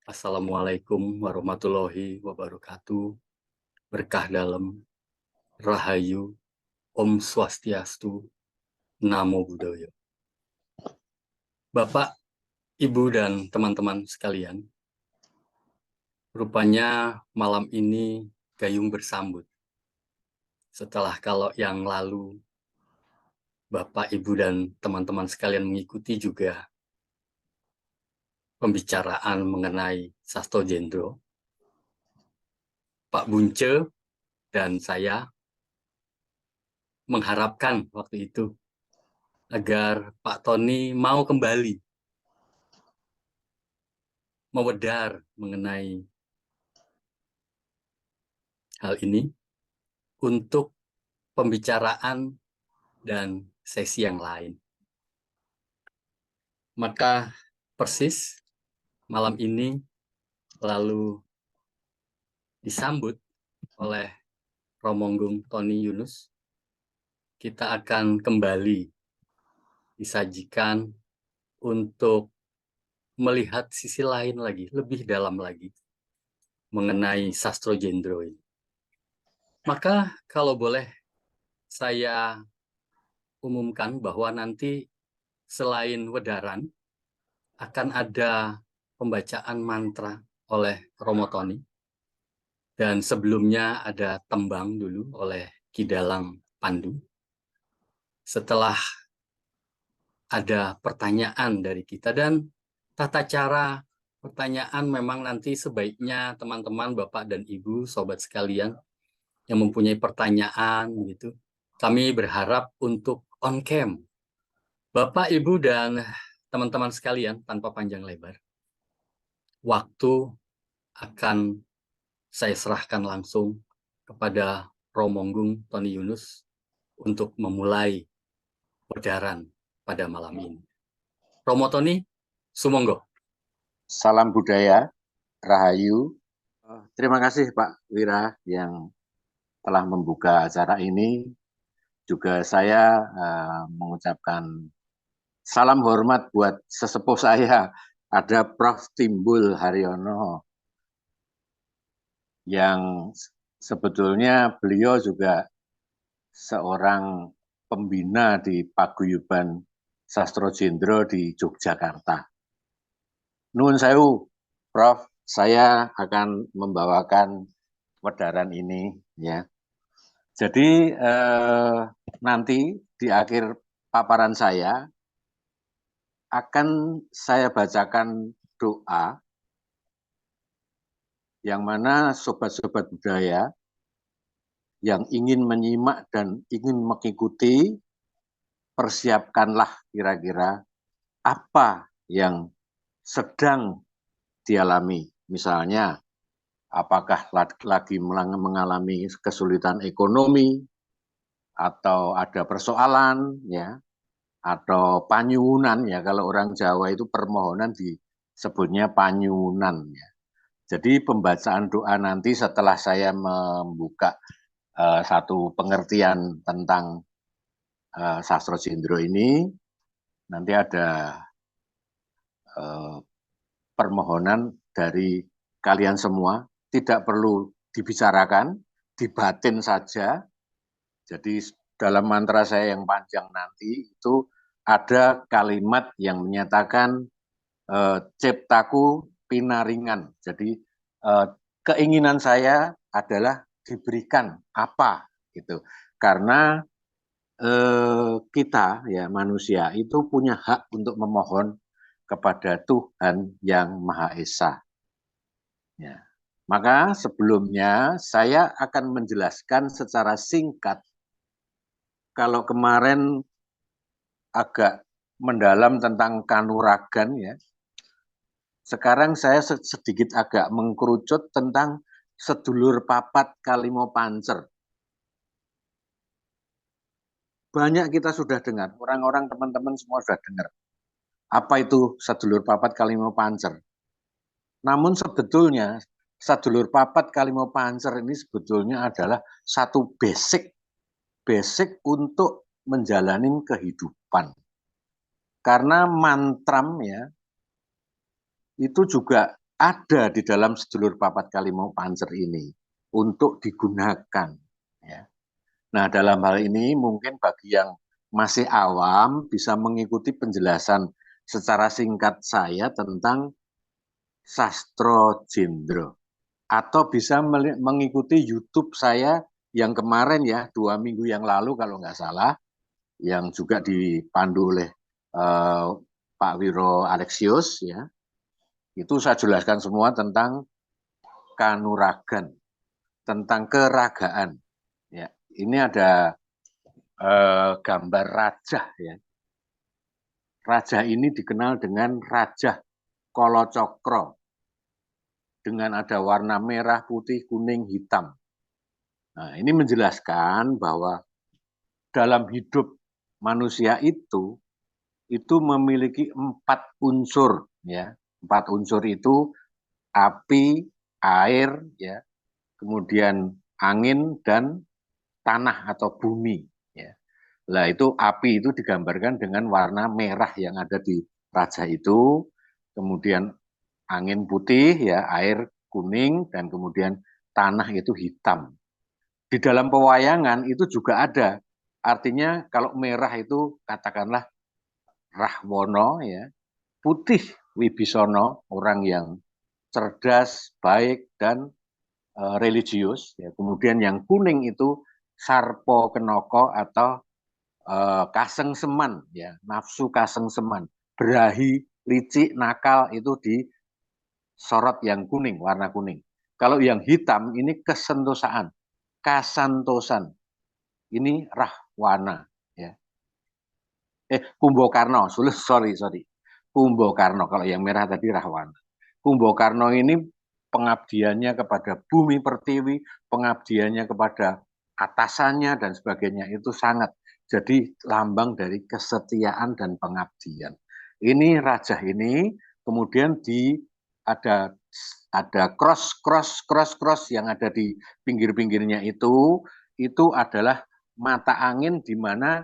Assalamualaikum warahmatullahi wabarakatuh. Berkah dalam, Rahayu, Om Swastiastu, Namo Buddhaya. Bapak, Ibu, dan teman-teman sekalian, rupanya malam ini gayung bersambut. Setelah kalau yang lalu, Bapak, Ibu, dan teman-teman sekalian mengikuti juga pembicaraan mengenai Sasto Jendro, Pak Bunce dan saya mengharapkan waktu itu agar Pak Tony mau kembali mewedar mengenai hal ini untuk pembicaraan dan sesi yang lain. Maka persis malam ini lalu disambut oleh Romonggung Tony Yunus, kita akan kembali disajikan untuk melihat sisi lain lagi, lebih dalam lagi, mengenai Sastro Jendro ini. Maka kalau boleh saya umumkan bahwa nanti selain wedaran, akan ada pembacaan mantra oleh Romo Tony. Dan sebelumnya ada tembang dulu oleh Ki Dalang Pandu. Setelah ada pertanyaan dari kita dan tata cara pertanyaan memang nanti sebaiknya teman-teman, Bapak dan Ibu, sobat sekalian yang mempunyai pertanyaan gitu, kami berharap untuk on cam. Bapak, Ibu, dan teman-teman sekalian tanpa panjang lebar, waktu akan saya serahkan langsung kepada Romonggung Tony Yunus untuk memulai wedaran pada malam ini. Romo Tony, sumonggo. Salam budaya, Rahayu. Terima kasih Pak Wira yang telah membuka acara ini. Juga saya mengucapkan salam hormat buat sesepuh saya, ada Prof. Timbul Haryono, yang sebetulnya beliau juga seorang pembina di Paguyuban Sastro Jendro di Yogyakarta. Nuwun sewu, Prof. Saya akan membawakan wedaran ini ya. Jadi nanti di akhir paparan saya akan saya bacakan doa yang mana sobat-sobat budaya yang ingin menyimak dan ingin mengikuti, persiapkanlah kira-kira apa yang sedang dialami. Misalnya, apakah lagi mengalami kesulitan ekonomi, atau ada persoalan, ya, atau panyuwunan, ya, kalau orang Jawa itu permohonan disebutnya panyuwunan, ya. Jadi pembacaan doa nanti setelah saya membuka satu pengertian tentang Sastro Jendro ini, nanti ada permohonan dari kalian semua, tidak perlu dibicarakan, dibatin saja. Jadi dalam mantra saya yang panjang nanti itu ada kalimat yang menyatakan ciptaku pinaringan. Jadi keinginan saya adalah diberikan apa gitu. Karena kita ya manusia itu punya hak untuk memohon kepada Tuhan yang Maha Esa. Ya. Maka sebelumnya saya akan menjelaskan secara singkat. Kalau kemarin agak mendalam tentang kanuragan ya, sekarang saya sedikit agak mengkerucut tentang sedulur papat kalimo pancer. Banyak kita sudah dengar, orang-orang teman-teman semua sudah dengar. Apa itu sedulur papat kalimo pancer? Namun sebetulnya sedulur papat kalimo pancer ini sebetulnya adalah satu basic untuk menjalani kehidupan. Karena mantram ya itu juga ada di dalam sedulur papat Kalimau Pancer ini untuk digunakan. Ya. Nah, dalam hal ini mungkin bagi yang masih awam bisa mengikuti penjelasan secara singkat saya tentang Sastro Jendro. Atau bisa mengikuti YouTube saya yang kemarin ya, 2 minggu yang lalu kalau nggak salah, yang juga dipandu oleh Pak Wiro Alexius ya. Itu saya jelaskan semua tentang kanuragan, tentang keragaan. Ya, ini ada gambar raja ya. Raja ini dikenal dengan Raja Kolocokro dengan ada warna merah, putih, kuning, hitam. Nah, ini menjelaskan bahwa dalam hidup manusia itu memiliki 4 unsur ya. 4 unsur itu api, air ya, kemudian angin dan tanah atau bumi ya. Nah, itu api itu digambarkan dengan warna merah yang ada di raja itu, kemudian angin putih ya, air kuning dan kemudian tanah itu hitam. Di dalam pewayangan itu juga ada. Artinya kalau merah itu katakanlah Rahwono ya, putih Wibisono, orang yang cerdas, baik dan religius ya. Kemudian yang kuning itu Sarpo Kenoko atau kaseng seman ya, nafsu kaseng seman, berahi, licik, nakal itu di sorot yang kuning, warna kuning. Kalau yang hitam ini kesentosaan, kasantosan. Ini Rahwana ya. Kumbokarno, sorry. Kumbokarno, kalau yang merah tadi Rahwana. Kumbokarno ini pengabdiannya kepada bumi pertiwi, pengabdiannya kepada atasannya dan sebagainya itu sangat jadi lambang dari kesetiaan dan pengabdian. Ini raja ini kemudian ada cross yang ada di pinggir-pinggirnya itu adalah mata angin di mana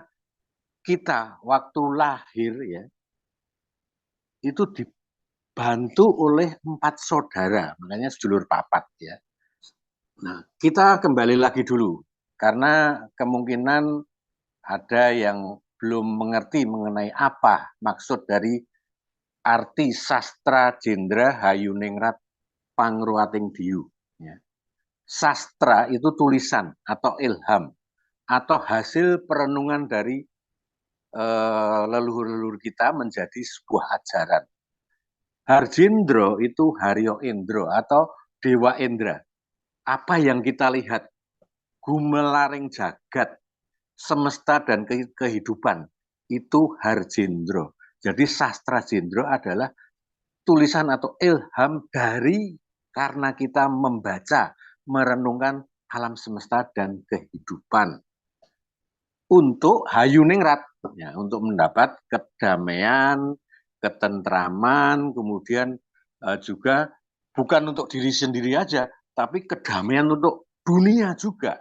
kita waktu lahir ya itu dibantu oleh 4 saudara, makanya sedulur papat ya. Nah, kita kembali lagi dulu karena kemungkinan ada yang belum mengerti mengenai apa maksud dari arti sastra Jendra Hayuningrat Pangruating Diyu. Ya. Sastra itu tulisan atau ilham atau hasil perenungan dari leluhur-leluhur kita menjadi sebuah ajaran. Harjindro itu Haryo Indro atau Dewa Indra. Apa yang kita lihat, gumelaring jagat, semesta dan kehidupan, itu Harjindro. Jadi sastra Jendro adalah tulisan atau ilham dari karena kita membaca, merenungkan alam semesta dan kehidupan. Untuk Hayuningrat, ya, untuk mendapat kedamaian, ketentraman, kemudian juga bukan untuk diri sendiri aja, tapi kedamaian untuk dunia juga.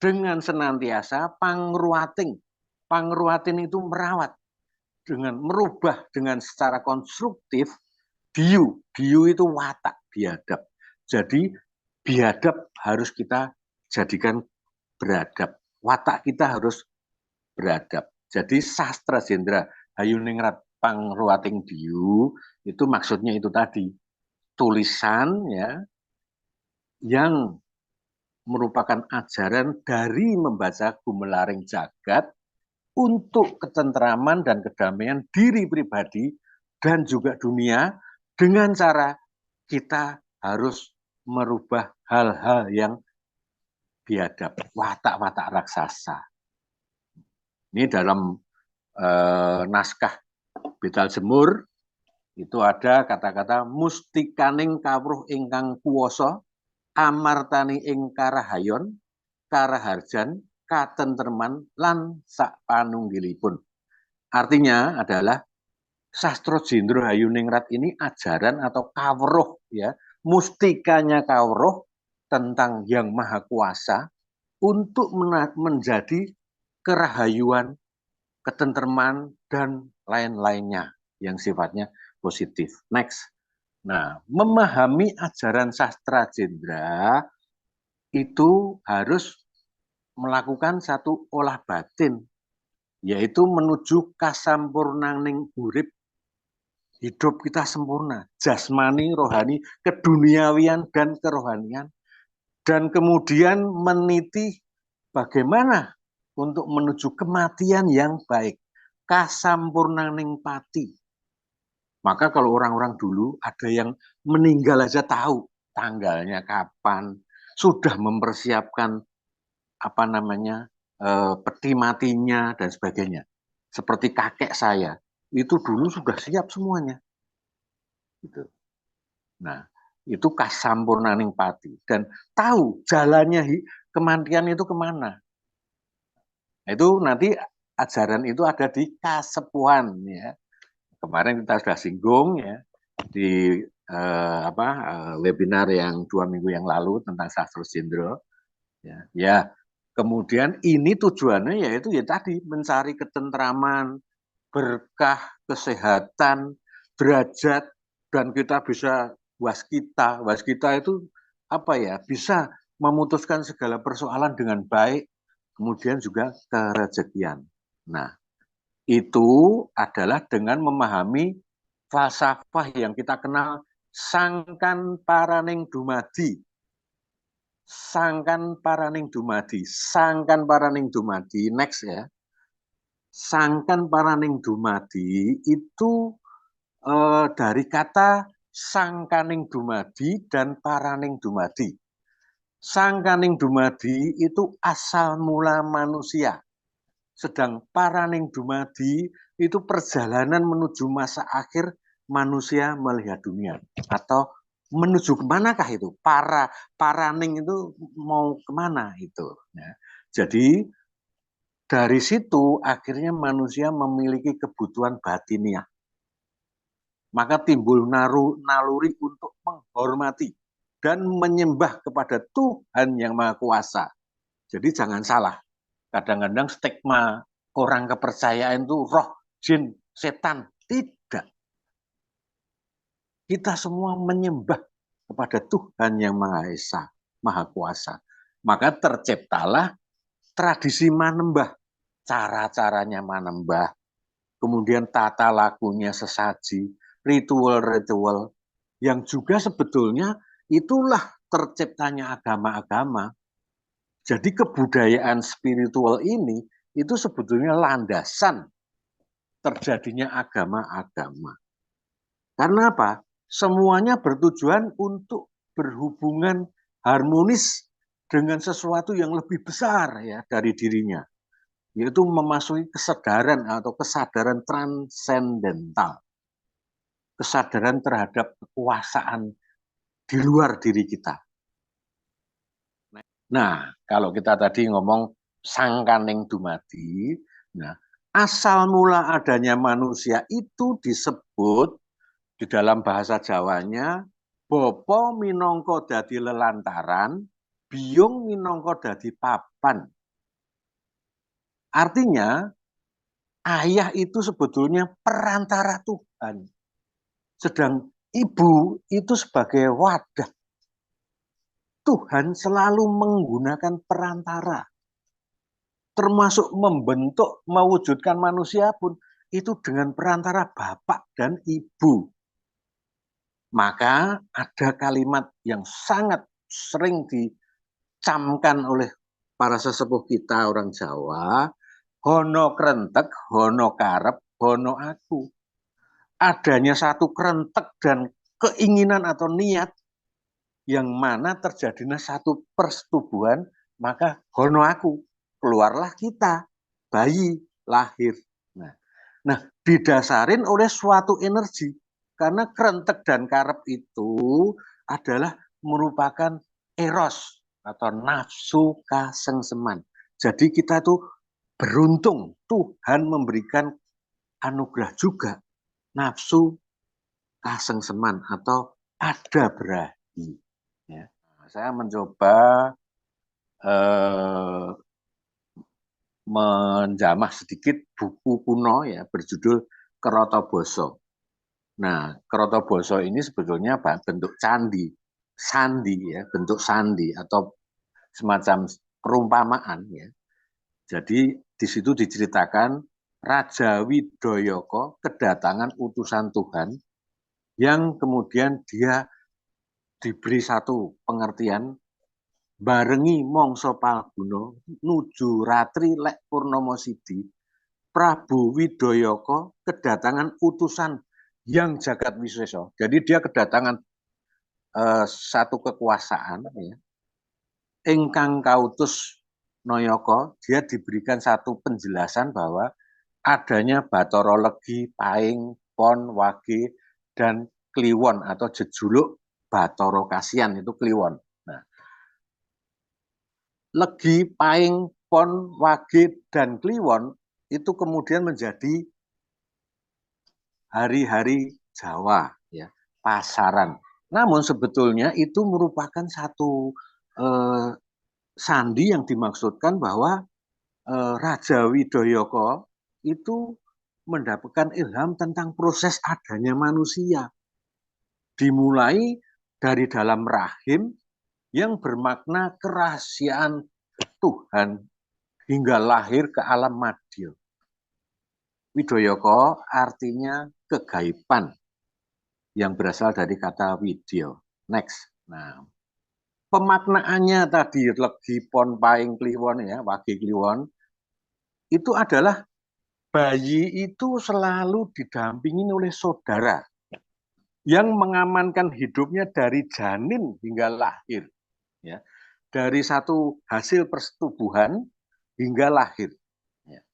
Dengan senantiasa pangruating. Pangruating itu merawat, dengan merubah dengan secara konstruktif biu. Biu itu watak biadab. Jadi biadab harus kita jadikan beradab. Watak kita harus beradab. Jadi sastra Jendra Hayuningrat Pangruating Diyu itu maksudnya itu tadi, tulisan ya yang merupakan ajaran dari membaca Gumelaring Jagat untuk ketentraman dan kedamaian diri pribadi dan juga dunia dengan cara kita harus merubah hal-hal yang biadab, watak-watak raksasa. Ini dalam naskah Betal Jemur itu ada kata-kata mustikaning kawruh ingkang kuwasa amartani ing karahayon karaharjan katenterman lan sak panunggilipun. Artinya adalah Sastro Jendro Hayuningrat ini ajaran atau kawruh ya, mustikanya kawruh tentang Yang Maha Kuasa untuk menjadi kerahayuan, ketentraman dan lain-lainnya yang sifatnya positif. Next. Nah, memahami ajaran sastra Jendra itu harus melakukan satu olah batin, yaitu menuju kasampurnaning urip, hidup kita sempurna, jasmani, rohani, keduniawian, dan kerohanian. Dan kemudian meniti bagaimana untuk menuju kematian yang baik, kasampurnaning pati. Maka kalau orang-orang dulu ada yang meninggal aja tahu tanggalnya kapan, sudah mempersiapkan apa namanya peti matinya dan sebagainya. Seperti kakek saya, itu dulu sudah siap semuanya. Gitu. Nah, itu kasampurnaning pati dan tahu jalannya kematian itu kemana. Itu nanti ajaran itu ada di Kasepuhan ya. Kemarin kita sudah singgung ya di webinar yang 2 minggu yang lalu tentang sastra Jendra. Ya, kemudian ini tujuannya yaitu ya tadi mencari ketentraman, berkah, kesehatan, derajat, dan kita bisa waskita. Waskita itu apa ya? Bisa memutuskan segala persoalan dengan baik, kemudian juga kerezekian. Nah, itu adalah dengan memahami falsafah yang kita kenal sangkan paraning dumadi. Sangkan paraning dumadi. Sangkan paraning dumadi. Next ya. Sangkan paraning dumadi itu dari kata sangkaning dumadi dan paraning dumadi. Sangkaning dumadi itu asal mula manusia. Sedang paraning dumadi itu perjalanan menuju masa akhir manusia melihat dunia. Atau menuju kemanakah itu? Paraning itu mau kemana itu? Ya. Jadi dari situ akhirnya manusia memiliki kebutuhan batiniah. Maka timbul naluri untuk menghormati dan menyembah kepada Tuhan yang Maha Kuasa. Jadi jangan salah. Kadang-kadang stigma orang kepercayaan itu roh, jin, setan. Tidak. Kita semua menyembah kepada Tuhan yang Maha Esa, Maha Kuasa. Maka terciptalah tradisi manembah. Cara-caranya manembah. Kemudian tata lakunya sesaji, ritual-ritual. Yang juga sebetulnya itulah terciptanya agama-agama. Jadi kebudayaan spiritual ini itu sebetulnya landasan terjadinya agama-agama. Karena apa? Semuanya bertujuan untuk berhubungan harmonis dengan sesuatu yang lebih besar ya dari dirinya, yaitu memasuki kesadaran atau kesadaran transendental, kesadaran terhadap kekuasaan di luar diri kita. Nah, kalau kita tadi ngomong sangkaning dumadi, nah asal mula adanya manusia itu disebut di dalam bahasa Jawanya bopo minangka dadi lelantaran, biung minangka dadi papan. Artinya ayah itu sebetulnya perantara Tuhan. Sedang ibu itu sebagai wadah. Tuhan selalu menggunakan perantara. Termasuk membentuk, mewujudkan manusia pun itu dengan perantara bapak dan ibu. Maka ada kalimat yang sangat sering dicamkan oleh para sesepuh kita orang Jawa, hono krentek, hono karep, hono aku. Adanya satu krentek dan keinginan atau niat yang mana terjadinya satu persetubuhan, maka hono aku, keluarlah kita, bayi lahir. Nah, didasarin oleh suatu energi. Karena krentek dan karep itu adalah merupakan eros atau nafsu kasengseman. Jadi kita tuh beruntung Tuhan memberikan anugerah juga nafsu kasengseman atau ada berahi. Ya. Saya mencoba menjamah sedikit buku kuno ya berjudul Kerata Basa. Nah, Krotoboso ini sebetulnya bentuk candi, sandi ya, bentuk sandi atau semacam perumpamaan ya. Jadi di situ diceritakan Raja Widoyoko kedatangan utusan Tuhan yang kemudian dia diberi satu pengertian barengi mongso palguna nuju ratri lek purnomo sidi Prabu Widoyoko kedatangan utusan yang jagat wisesa. Jadi dia kedatangan satu kekuasaan ya, ingkang kautus Noyoko, dia diberikan satu penjelasan bahwa adanya Bathara Legi, Paing, Pon, Wage, dan Kliwon atau jejuluk Bathara Kasihan itu Kliwon. Nah, Legi, Paing, Pon, Wage, dan Kliwon itu kemudian menjadi hari-hari Jawa, ya, pasaran. Namun sebetulnya itu merupakan satu sandi yang dimaksudkan bahwa Raja Widoyoko itu mendapatkan ilham tentang proses adanya manusia. Dimulai dari dalam rahim yang bermakna kerahasiaan Tuhan hingga lahir ke alam madya. Widoyoko artinya kegaiban yang berasal dari kata widya. Next. Nah, pemaknaannya tadi Legi Pon Paing Kliwon ya, Wage Kliwon itu adalah bayi itu selalu didampingi oleh saudara yang mengamankan hidupnya dari janin hingga lahir, ya, dari satu hasil persetubuhan hingga lahir. Ya.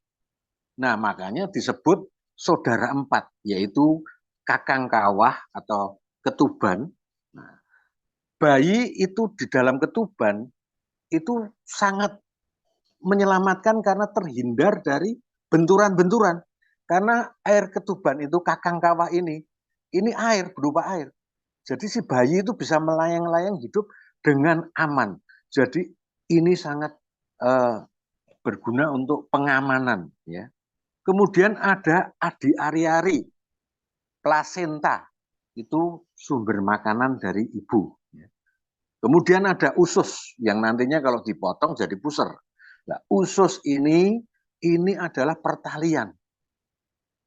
Nah, makanya disebut saudara empat, yaitu kakang kawah atau ketuban. Nah, bayi itu di dalam ketuban itu sangat menyelamatkan karena terhindar dari benturan-benturan. Karena air ketuban itu kakang kawah ini air, berupa air. Jadi si bayi itu bisa melayang-layang hidup dengan aman. Jadi ini sangat berguna untuk pengamanan. Ya. Kemudian ada adi ari-ari, plasenta, itu sumber makanan dari ibu. Ya. Kemudian ada usus yang nantinya kalau dipotong jadi puser. Nah, usus ini adalah pertalian.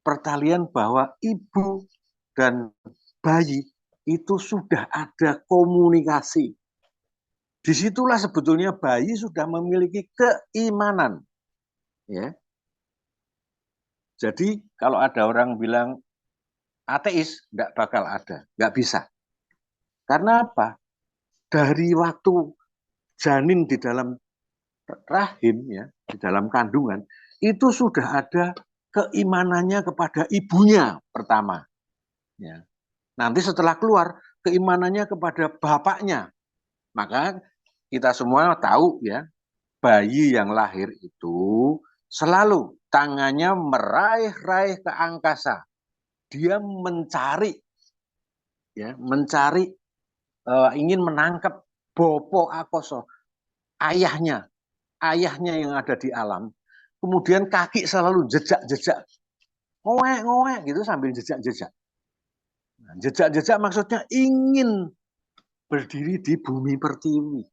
Pertalian bahwa ibu dan bayi itu sudah ada komunikasi. Disitulah sebetulnya bayi sudah memiliki keimanan. Ya. Jadi kalau ada orang bilang ateis, nggak bakal ada, nggak bisa. Karena apa? Dari waktu janin di dalam rahim, ya, di dalam kandungan, itu sudah ada keimanannya kepada ibunya pertama. Ya. Nanti setelah keluar, keimanannya kepada bapaknya. Maka kita semua tahu ya, bayi yang lahir itu selalu tangannya meraih-raih ke angkasa. Dia mencari, ya, mencari ingin menangkap Bopo Akoso, ayahnya, ayahnya yang ada di alam. Kemudian kaki selalu jejak-jejak, ngowek-ngowek gitu sambil jejak-jejak. Nah, jejak-jejak maksudnya ingin berdiri di bumi pertiwi.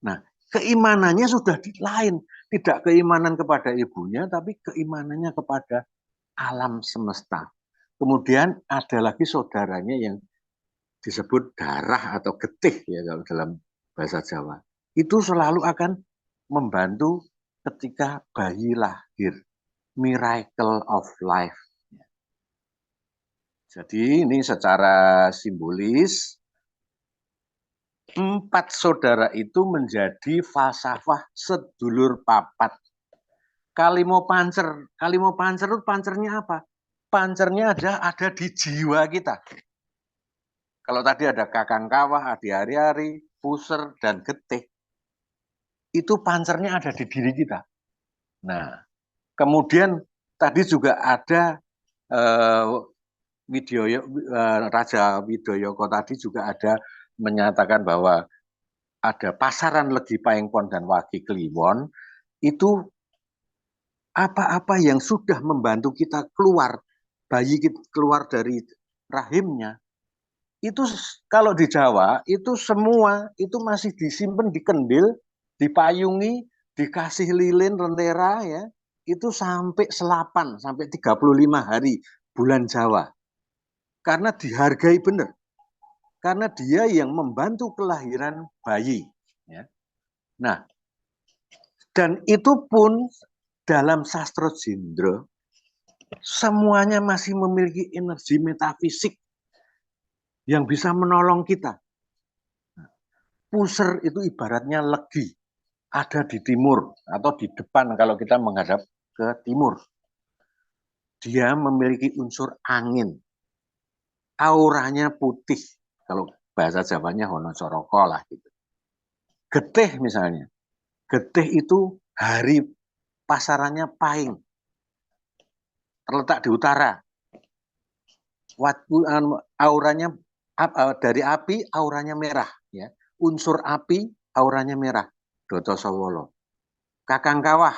Nah, keimanannya sudah lain. Tidak keimanan kepada ibunya, tapi keimanannya kepada alam semesta. Kemudian ada lagi saudaranya yang disebut darah atau getih ya kalau dalam bahasa Jawa. Itu selalu akan membantu ketika bayi lahir. Miracle of life. Jadi ini secara simbolis 4 saudara itu menjadi falsafah sedulur papat. Kalimo pancer itu pancernya apa? Pancernya ada di jiwa kita. Kalau tadi ada kakang kawah, adi ari-ari, puser, dan getih, itu pancernya ada di diri kita. Nah, kemudian tadi juga ada Raja Widoyoko tadi juga ada menyatakan bahwa ada pasaran Legi Paingpon dan Wage Kliwon, itu apa-apa yang sudah membantu kita keluar, bayi kita keluar dari rahimnya. Itu kalau di Jawa itu semua itu masih disimpan di kendil, dipayungi, dikasih lilin lentera ya. Itu sampai 8 sampai 35 hari bulan Jawa. Karena dihargai benar. Karena dia yang membantu kelahiran bayi ya. Nah, dan itu pun dalam sastra Jendra semuanya masih memiliki energi metafisik yang bisa menolong kita. Puser itu ibaratnya legi, ada di timur atau di depan kalau kita menghadap ke timur. Dia memiliki unsur angin, auranya putih, kalau bahasa Jawanya Hono Coroko lah gitu. Getih misalnya, getih itu hari pasarannya pahing, terletak di utara. Auranya dari api, auranya merah ya. Unsur api, auranya merah. Doto Sowolo. Kakang Kawah,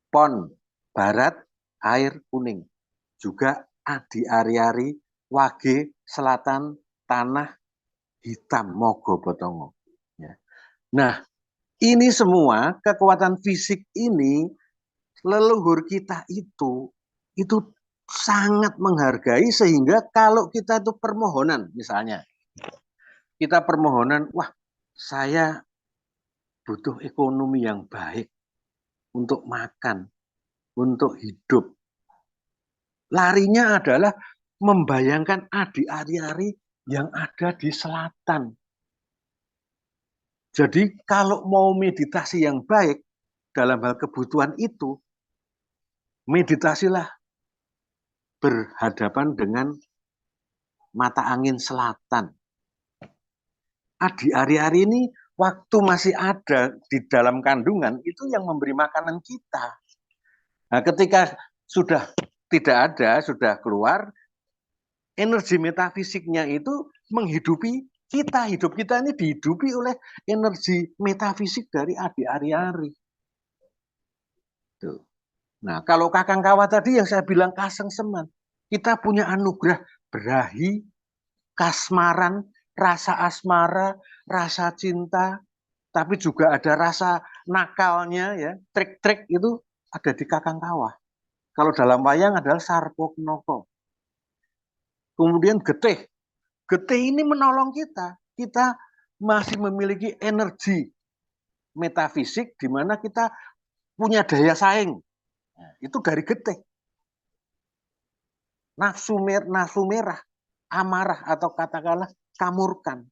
pon, barat, air kuning. Juga Adi Ari-ari, wage, selatan, tanah, hitam, mogo botongo. Ya. Nah, ini semua kekuatan fisik ini, leluhur kita itu sangat menghargai sehingga kalau kita itu permohonan, misalnya, kita permohonan, wah saya butuh ekonomi yang baik untuk makan, untuk hidup. Larinya adalah membayangkan Adi Ari-ari yang ada di selatan. Jadi kalau mau meditasi yang baik dalam hal kebutuhan itu, meditasilah berhadapan dengan mata angin selatan. Adi Ari-ari ini waktu masih ada di dalam kandungan itu yang memberi makanan kita. Nah, ketika sudah tidak ada, sudah keluar, energi metafisiknya itu menghidupi kita. Hidup kita ini dihidupi oleh energi metafisik dari Adi Ari-ari. Tuh. Nah, kalau Kakang Kawah tadi yang saya bilang kaseng seman, kita punya anugerah berahi, kasmaran, rasa asmara, rasa cinta, tapi juga ada rasa nakalnya ya, trik-trik itu ada di Kakang Kawah. Kalau dalam wayang adalah Sarpo Knoko. Kemudian getih. Getih ini menolong kita. Kita masih memiliki energi metafisik di mana kita punya daya saing. Nah, itu dari getih. Nafsu merah, amarah atau katakanlah kamurkan.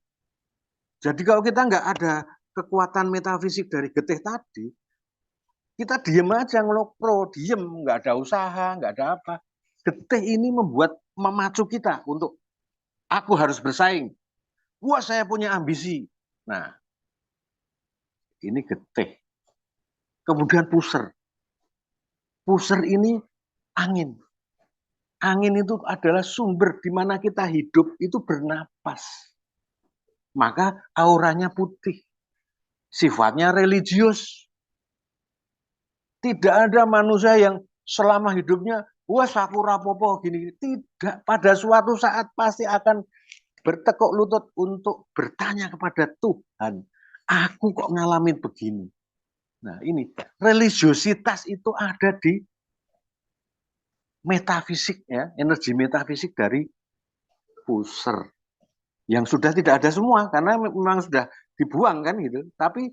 Jadi kalau kita nggak ada kekuatan metafisik dari getih tadi, kita diem aja ngelokro, diem, nggak ada usaha, nggak ada apa. Getih ini memacu kita untuk aku harus bersaing. Wah, saya punya ambisi. Nah, ini getih. Kemudian puser. Puser ini angin. Angin itu adalah sumber di mana kita hidup itu bernapas. Maka auranya putih. Sifatnya religius. Tidak ada manusia yang selama hidupnya, wah aku rapopo gini. Tidak. Pada suatu saat pasti akan bertekuk lutut untuk bertanya kepada Tuhan. Aku kok ngalamin begini. Nah ini, religiositas itu ada di metafisik ya, energi metafisik dari puser. Yang sudah tidak ada semua, karena memang sudah dibuang kan gitu. Tapi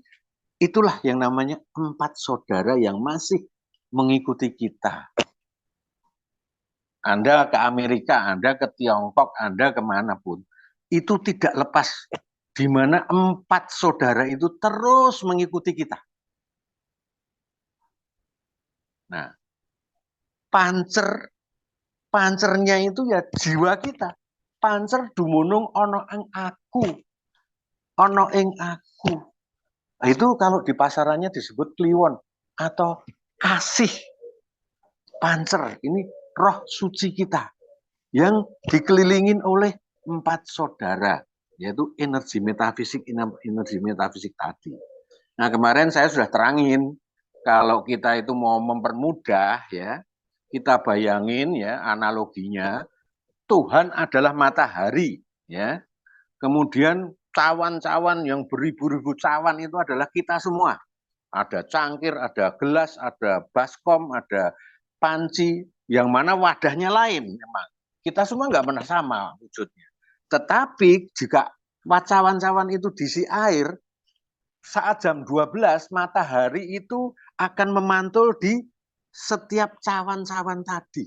itulah yang namanya 4 saudara yang masih mengikuti kita. Anda ke Amerika, Anda ke Tiongkok, Anda kemanapun. Itu tidak lepas. Di mana 4 saudara itu terus mengikuti kita. Nah, pancernya itu ya jiwa kita. Pancer dumunung ono ing aku. Ono ing aku. Nah, itu kalau di pasarannya disebut kliwon atau kasih. Pancer ini roh suci kita yang dikelilingin oleh 4 saudara, yaitu energi metafisik tadi. Nah, kemarin saya sudah terangin kalau kita itu mau mempermudah ya, kita bayangin ya analoginya, Tuhan adalah matahari, ya. Kemudian cawan-cawan yang beribu-ribu cawan itu adalah kita semua. Ada cangkir, ada gelas, ada baskom, ada panci, yang mana wadahnya lain memang. Kita semua nggak pernah sama wujudnya. Tetapi jika cawan-cawan itu diisi air, saat jam 12 matahari itu akan memantul di setiap cawan-cawan tadi.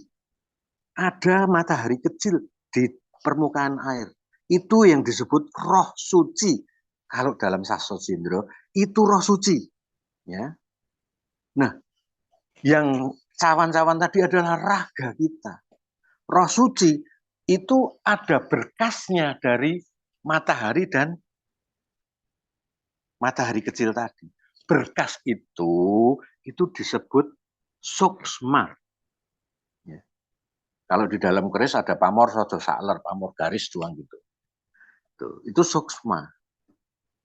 Ada matahari kecil di permukaan air. Itu yang disebut roh suci. Kalau dalam Sastro Jindro, itu roh suci. Ya. Nah, yang cawan-cawan tadi adalah raga kita. Roh suci itu ada berkasnya dari matahari dan matahari kecil tadi. Berkas itu disebut suksma. Ya. Kalau di dalam keris ada pamor sojo sakler, pamor garis doang gitu. Itu suksma.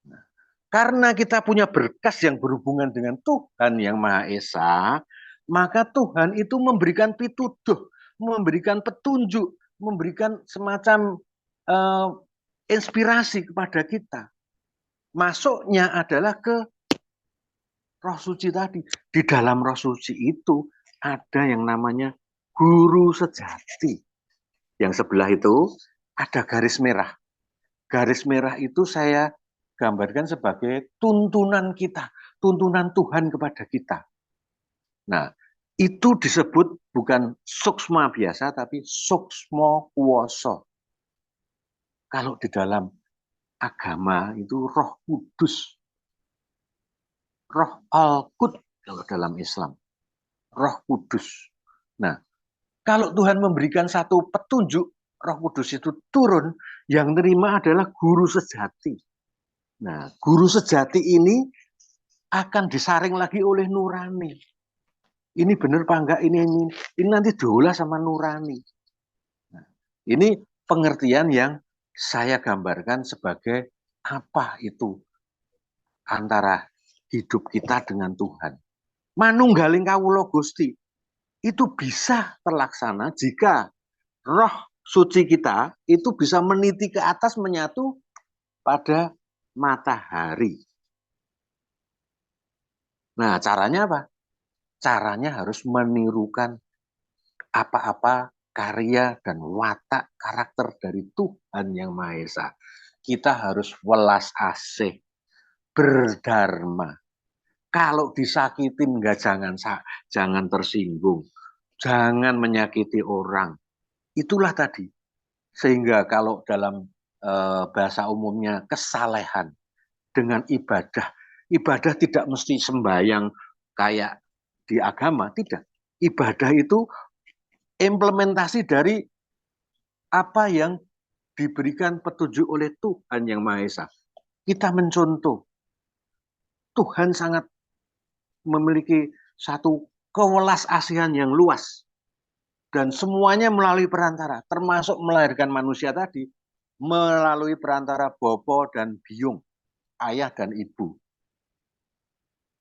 Nah, karena kita punya berkas yang berhubungan dengan Tuhan yang Maha Esa, maka Tuhan itu memberikan pituduh, memberikan petunjuk, memberikan semacam inspirasi kepada kita. Masuknya adalah ke roh suci tadi. Di dalam roh suci itu ada yang namanya guru sejati. Yang sebelah itu ada garis merah. Garis merah itu saya gambarkan sebagai tuntunan kita, tuntunan Tuhan kepada kita. Nah, itu disebut bukan suksma biasa, tapi suksmo kuoso. Kalau di dalam agama itu roh kudus. Roh al-qud kalau dalam Islam. Roh kudus. Nah, kalau Tuhan memberikan satu petunjuk, roh kudus itu turun, yang terima adalah guru sejati. Nah, guru sejati ini akan disaring lagi oleh nurani. Ini benar apa enggak? Ini nanti diolah sama nurani. Nah, ini pengertian yang saya gambarkan sebagai apa itu antara hidup kita dengan Tuhan. Manunggaling kawula Gusti itu bisa terlaksana jika roh suci kita itu bisa meniti ke atas menyatu pada matahari. Nah, caranya apa? Caranya harus menirukan apa-apa karya dan watak karakter dari Tuhan yang Maha Esa. Kita harus welas asih, berdharma. Kalau disakitin enggak jangan tersinggung. Jangan menyakiti orang. Itulah tadi. Sehingga kalau dalam bahasa umumnya kesalehan dengan ibadah. Ibadah tidak mesti sembahyang kayak di agama, tidak. Ibadah itu implementasi dari apa yang diberikan petunjuk oleh Tuhan yang Maha Esa. Kita mencontoh. Tuhan sangat memiliki satu kewelas asihan yang luas. Dan semuanya melalui perantara, termasuk melahirkan manusia tadi, melalui perantara Bopo dan Biung, ayah dan ibu.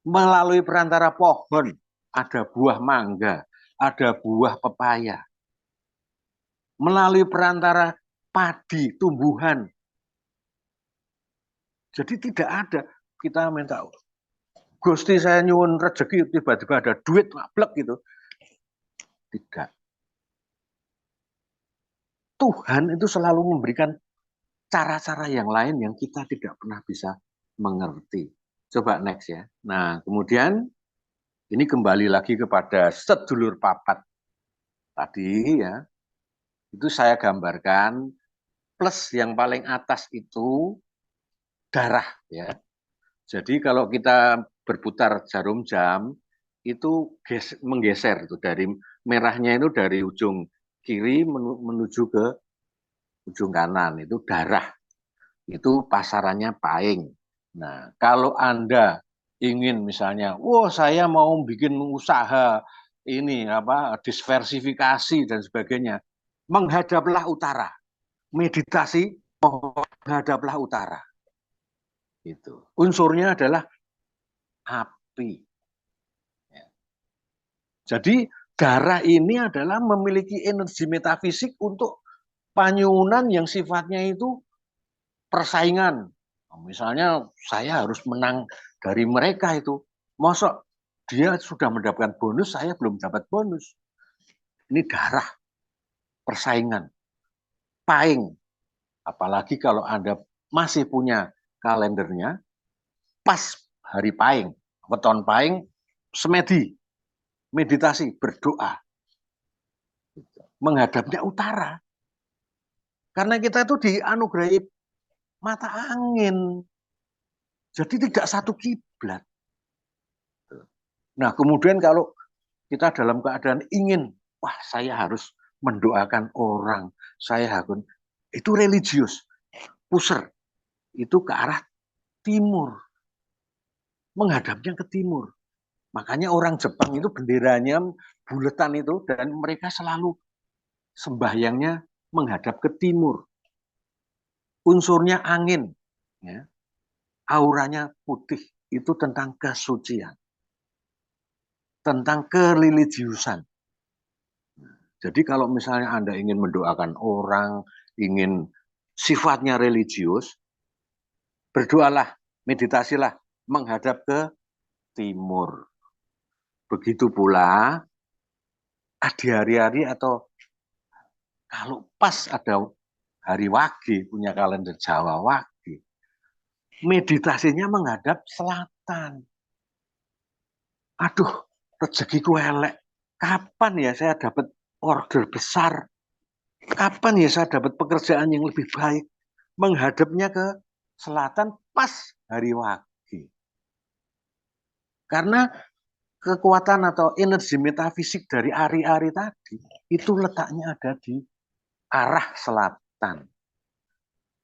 Melalui perantara pohon, ada buah mangga, ada buah pepaya. Melalui perantara padi, tumbuhan. Jadi tidak ada, kita minta, Gusti saya nyuwun rezeki, tiba-tiba ada duit, mablek gitu. Tidak. Tuhan itu selalu memberikan cara-cara yang lain yang kita tidak pernah bisa mengerti. Coba next ya. Nah, kemudian ini kembali lagi kepada sedulur papat tadi ya. Itu saya gambarkan plus yang paling atas itu darah ya. Jadi kalau kita berputar jarum jam itu menggeser itu dari merahnya itu dari ujung kiri menuju ke ujung kanan itu darah. Itu pasarannya paing. Nah, kalau Anda ingin misalnya, wah saya mau bikin usaha ini apa diversifikasi dan sebagainya, menghadaplah utara. Meditasi menghadaplah utara. Itu. Unsurnya adalah api. Ya. Jadi darah ini adalah memiliki energi metafisik untuk panyunan yang sifatnya itu persaingan. Misalnya saya harus menang dari mereka itu. Mosok dia sudah mendapatkan bonus, saya belum dapat bonus. Ini darah persaingan. Paing. Apalagi kalau Anda masih punya kalendernya, pas hari paing, weton paing, semedi, meditasi, berdoa. Menghadapnya utara. Karena kita itu dianugerahi mata angin. Jadi tidak satu kiblat. Nah, kemudian kalau kita dalam keadaan ingin, wah saya harus mendoakan orang, saya harus, itu religius, puser, itu ke arah timur, menghadapnya ke timur. Makanya orang Jepang itu benderanya buletan itu, dan mereka selalu sembahyangnya menghadap ke timur. Unsurnya angin, ya. Auranya putih, itu tentang kesucian, tentang kereligiusan. Jadi kalau misalnya Anda ingin mendoakan orang, ingin sifatnya religius, berdoalah, meditasilah, menghadap ke timur. Begitu pula di hari-hari atau kalau pas ada hari Wage, punya kalender Jawa Wage, meditasinya menghadap selatan. Aduh, rezekiku elek. Kapan ya saya dapat order besar? Kapan ya saya dapat pekerjaan yang lebih baik? Menghadapnya ke selatan pas hari Wage. Karena kekuatan atau energi metafisik dari ari-ari tadi itu letaknya ada di arah selatan.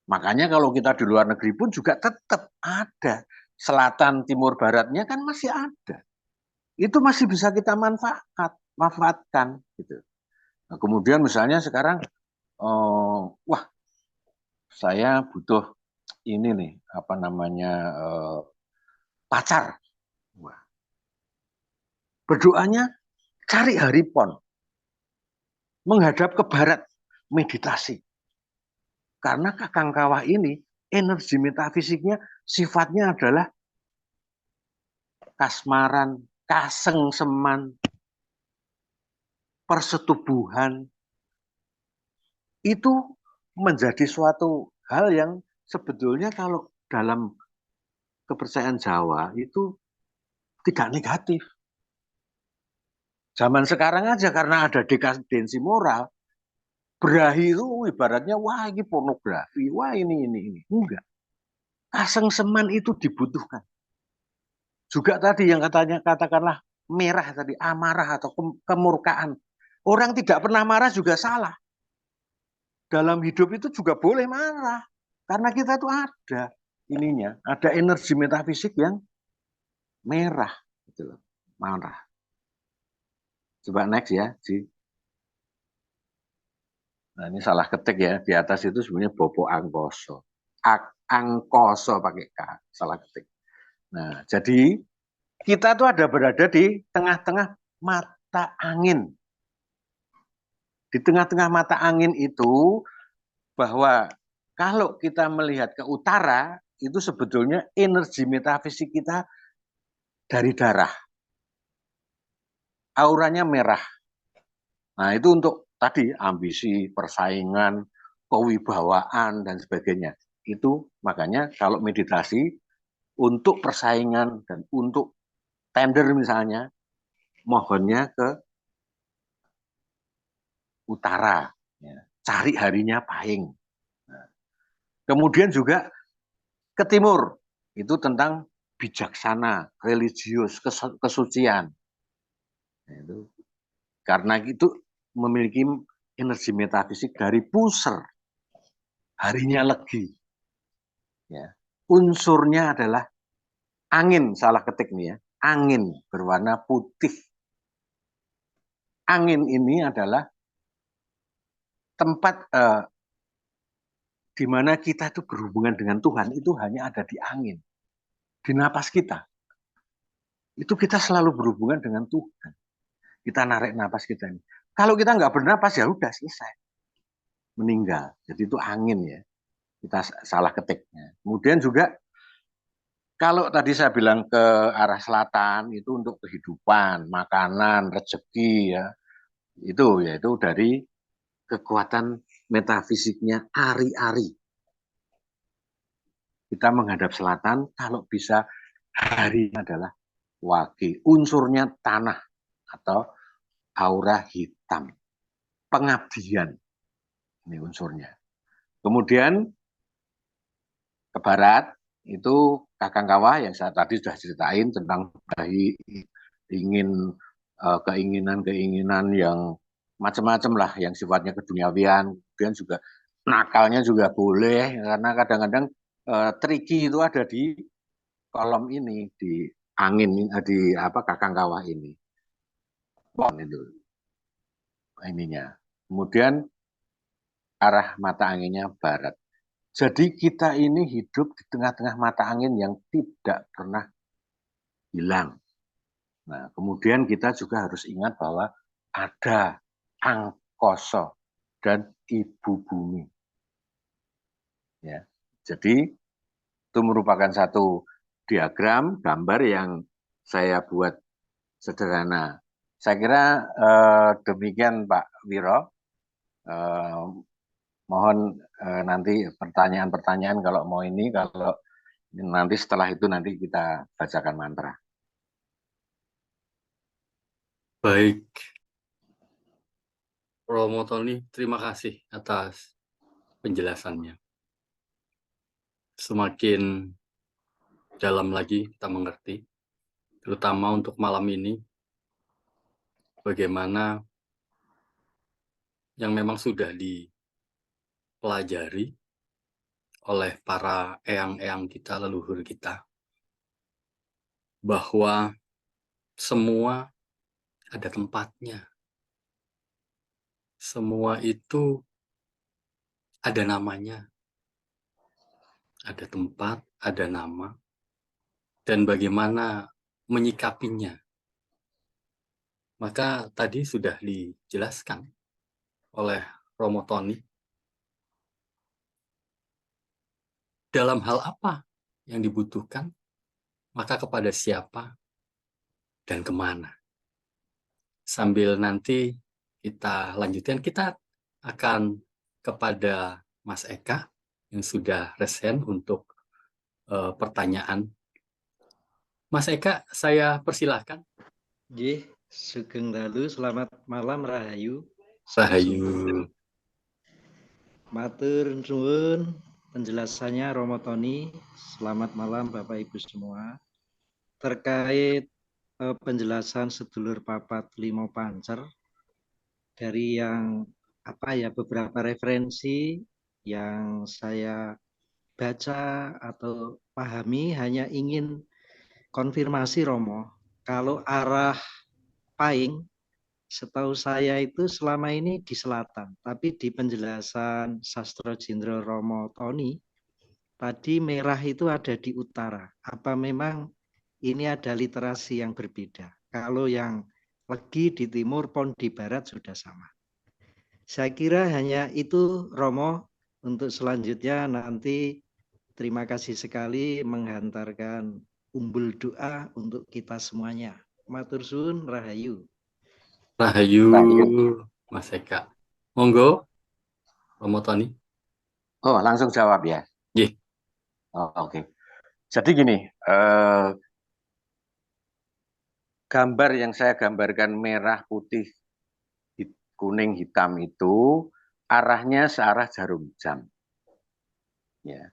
Makanya kalau kita di luar negeri pun juga tetap ada. Selatan, timur, baratnya kan masih ada. Itu masih bisa kita manfaatkan. Gitu. Nah, kemudian misalnya sekarang, wah saya butuh ini nih, apa namanya, pacar. Wah, berdoanya cari hari pon, menghadap ke barat, meditasi. Karena kakang kawah ini, energi metafisiknya sifatnya adalah kasmaran, kasengseman, persetubuhan. Itu menjadi suatu hal yang sebetulnya kalau dalam kepercayaan Jawa itu tidak negatif. Zaman sekarang aja karena ada dekadensi moral, berahi itu ibaratnya wah ini pornografi, wah ini. Enggak. Kasengseman itu dibutuhkan. Juga tadi yang katanya katakanlah merah tadi, amarah atau kemurkaan. Orang tidak pernah marah juga salah. Dalam hidup itu juga boleh marah. Karena kita itu ada ininya, ada energi metafisik yang merah. Gitu loh, marah. Coba next ya, Ji. Nah ini salah ketik ya, di atas itu sebenarnya Bopo Angkoso. Angkoso pakai K, salah ketik. Nah jadi kita tuh ada berada di tengah-tengah mata angin. Di tengah-tengah mata angin itu bahwa kalau kita melihat ke utara, itu sebetulnya energi metafisik kita dari darah. Auranya merah. Nah itu untuk tadi ambisi, persaingan, kewibawaan, dan sebagainya. Itu makanya kalau meditasi untuk persaingan dan untuk tender misalnya, mohonnya ke utara. Ya. Cari harinya pahing. Nah, kemudian juga ke timur. Itu tentang bijaksana, religius, kesucian. Nah, itu. Karena itu memiliki energi metafisik dari puser. Harinya legi. Ya. Unsurnya adalah angin, salah ketik nih ya. Angin berwarna putih. Angin ini adalah tempat di mana kita itu berhubungan dengan Tuhan itu hanya ada di angin. Di napas kita. Itu kita selalu berhubungan dengan Tuhan. Kita narik napas kita ini. Kalau kita nggak bernapas ya udah selesai. meninggal. Jadi itu angin ya. Kita salah ketiknya. Kemudian juga kalau tadi saya bilang ke arah selatan itu untuk kehidupan, makanan, rezeki ya. Itu yaitu dari kekuatan metafisiknya ari-ari. Kita menghadap selatan kalau bisa hari adalah wage, unsurnya tanah atau aura hitam, pengabdian ini unsurnya. Kemudian ke barat itu Kakang Kawah yang saya tadi sudah ceritain tentang ingin keinginan-keinginan yang macam-macam lah yang sifatnya keduniawian, kemudian juga nakalnya juga boleh karena kadang-kadang tricky itu ada di kolom ini di angin di apa Kakang Kawah ini. Pon itu ininya. Kemudian arah mata anginnya barat. Jadi kita ini hidup di tengah-tengah mata angin yang tidak pernah hilang. Nah, kemudian kita juga harus ingat bahwa ada angkoso dan ibu bumi. Ya. Jadi itu merupakan satu diagram, gambar yang saya buat sederhana. Saya kira demikian Pak Wiro. Mohon nanti pertanyaan-pertanyaan kalau mau ini, kalau nanti setelah itu nanti kita bacakan mantra. Baik, Romo Tony, terima kasih atas penjelasannya. Semakin dalam lagi kita mengerti, terutama untuk malam ini, bagaimana yang memang sudah dipelajari oleh para eyang-eyang kita, leluhur kita, bahwa semua ada tempatnya. Semua itu ada namanya. Ada tempat, ada nama, dan bagaimana menyikapinya. Maka tadi sudah dijelaskan oleh Romo Tony dalam hal apa yang dibutuhkan, maka kepada siapa dan kemana. Sambil nanti kita lanjutkan, kita akan kepada Mas Eka yang sudah resen untuk pertanyaan. Mas Eka, saya persilahkan. Nggih, sugeng dalu, selamat malam Rahayu. Rahayu. Matur nuwun penjelasannya Romo Tony. Selamat malam Bapak Ibu semua. Terkait penjelasan sedulur papat limo pancer dari yang beberapa referensi yang saya baca atau pahami, hanya ingin konfirmasi Romo, kalau arah Paing setahu saya itu selama ini di selatan, tapi di penjelasan Sastro Jendro Romo Tony tadi merah itu ada di utara. Apa memang ini ada literasi yang berbeda? Kalau yang Legi di timur, Pon di barat sudah sama. Saya kira hanya itu Romo. Untuk selanjutnya nanti terima kasih sekali menghantarkan umbul doa untuk kita semuanya. Matur suwun, Rahayu. Rahayu, Mas Eka. Monggo, Romo Tony. Oh, langsung jawab ya? Yeah. Oh, oke. Jadi gini, gambar yang saya gambarkan merah, putih, kuning, hitam itu arahnya searah jarum jam. Ya.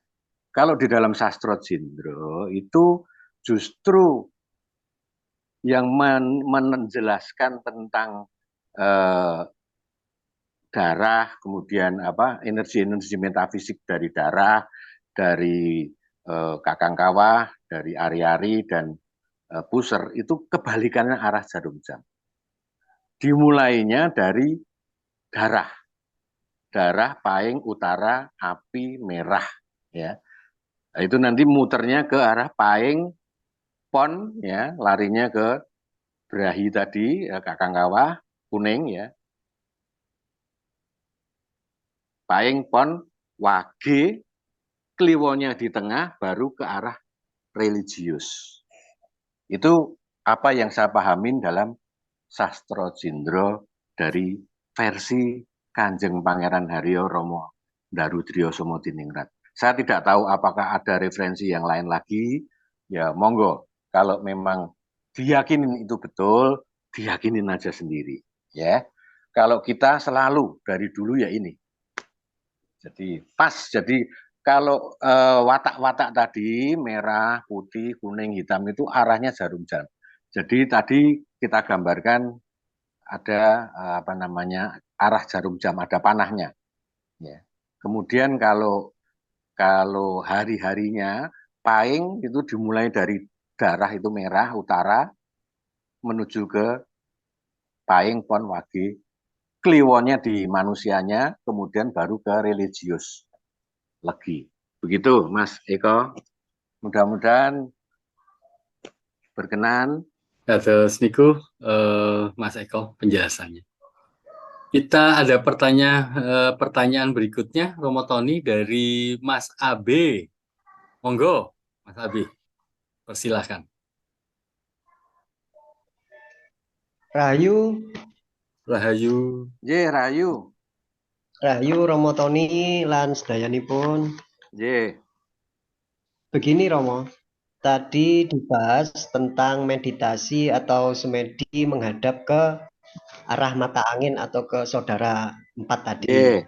Kalau di dalam sastro Jindro itu justru yang menjelaskan tentang darah, kemudian energi-energi metafisik dari darah, dari Kakang Kawah, dari Ari-Ari dan Puser itu kebalikannya arah jarum jam. Dimulainya dari darah, paing utara, api merah, ya. Nah, itu nanti muternya ke arah paing pon, ya, larinya ke berahi tadi, Kakang Kawah, kuning, ya. Paing pon wage, kliwonya di tengah, baru ke arah religius. Itu apa yang saya pahamin dalam Sastro Jindro dari versi Kanjeng Pangeran Haryo Romo Darudrio Somotiningrat. Saya tidak tahu apakah ada referensi yang lain lagi. Ya monggo, kalau memang diyakinin itu betul, diyakinin aja sendiri. Ya, kalau kita selalu dari dulu ya ini. Jadi pas. Jadi kalau watak-watak tadi merah, putih, kuning, hitam itu arahnya jarum jam. Jadi tadi kita gambarkan ada apa namanya arah jarum jam, ada panahnya. Ya. Kemudian kalau hari-harinya paing itu dimulai dari darah itu merah utara menuju ke paing pon wage, kliwonnya di manusianya, kemudian baru ke religius legi. Begitu Mas Eko. Mudah-mudahan berkenan. Terus niku Mas Eko penjelasannya. Kita ada pertanyaan berikutnya, Romo Tony dari Mas AB. Monggo, Mas AB, persilahkan. Rahayu, Rahayu. Ye, Rahayu. Rahayu Romo Tony lan sedayanipun. Ye. Begini Romo, tadi dibahas tentang meditasi atau semedi menghadap ke arah mata angin atau ke saudara 4 tadi. Ye.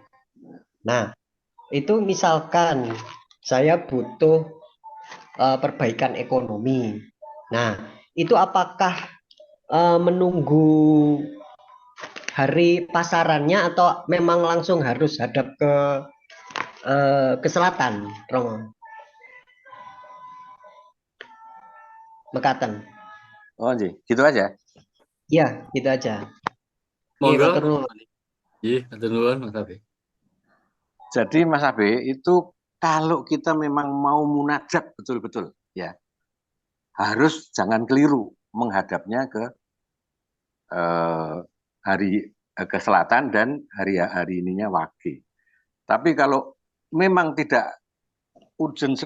Nah, itu misalkan saya butuh perbaikan ekonomi. Nah, itu apakah menunggu hari pasarannya atau memang langsung harus hadap ke selatan, Romo? Mekaten. Oh, gitu aja. Iya, gitu aja. Monggo. Matur nuwun. Iya, matur nuwun Mas AB. Jadi Mas Abe itu kalau kita memang mau munajat betul-betul ya harus jangan keliru menghadapnya ke ke selatan dan hari ininya wage. Tapi kalau memang tidak urgent,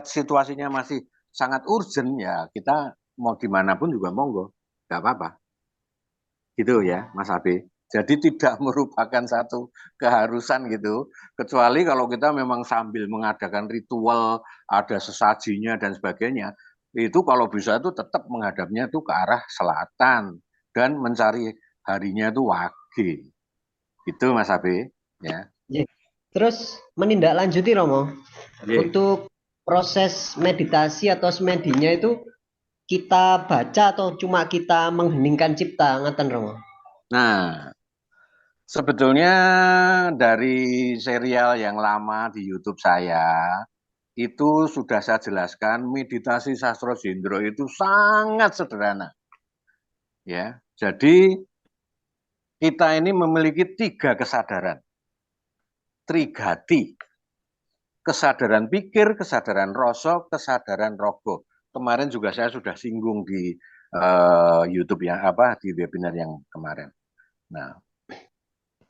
situasinya masih sangat urgent ya kita mau dimanapun juga monggo, nggak apa-apa. Gitu ya Mas Abe. Jadi tidak merupakan satu keharusan gitu. Kecuali kalau kita memang sambil mengadakan ritual, ada sesajinya dan sebagainya. Itu kalau bisa itu tetap menghadapnya itu ke arah selatan. Dan mencari harinya itu wage. Gitu Mas Abe. Ya. Terus menindaklanjuti Romo. Ye. Untuk proses meditasi atau semedinya itu kita baca atau cuma kita mengheningkan cipta, ngaten Romo? Nah, sebetulnya dari serial yang lama di YouTube saya, itu sudah saya jelaskan meditasi Sastro Jindro itu sangat sederhana. Ya, jadi kita ini memiliki 3 kesadaran. Trigati. Kesadaran pikir, kesadaran rasa, kesadaran rogo. Kemarin juga saya sudah singgung di YouTube ya, di webinar yang kemarin. Nah,